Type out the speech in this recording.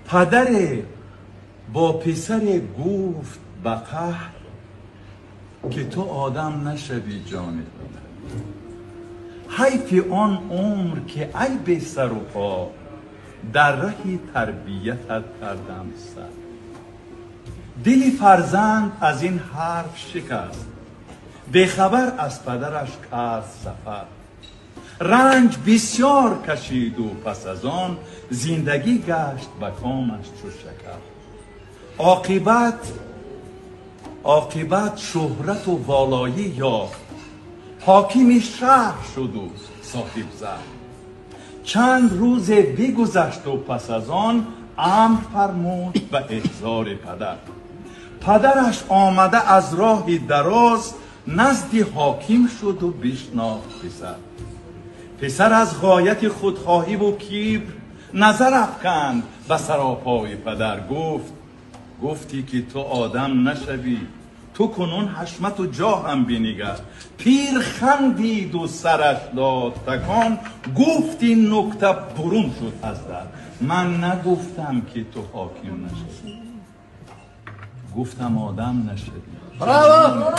پدر با پسر گفت به قهر که تو آدم نشوی جان پدر. حیف آن عمر که ای به سر و پا در ره تربیتت کردم سر. دل فرزند از این حرف شکست، بخبر از پدرش کرد سفر. رنج بسیار کشید و پس از آن زندگی گشت به کامش چو شکر. عاقبت شهرت و والایی یافت، حاکم شهر شد و صاحب زر. چند روز بگذشت و پس از آن امر فرمود به احضار پدر. پدرش آمده از راه دراز نزد حاکم شد و بشناخت پسر. پسر از غایت خودخواهی و کبر نظر افکند به سراپای پدر. گفتی که تو آدم نشوی، تو کنون حشمت و جاه هم بنگر. پیر خندید و سرش داد تکان، گفت این نکته برون شد از در. من نگفتم که تو حاکم نشوی، گفتم آدم نشوی. براو.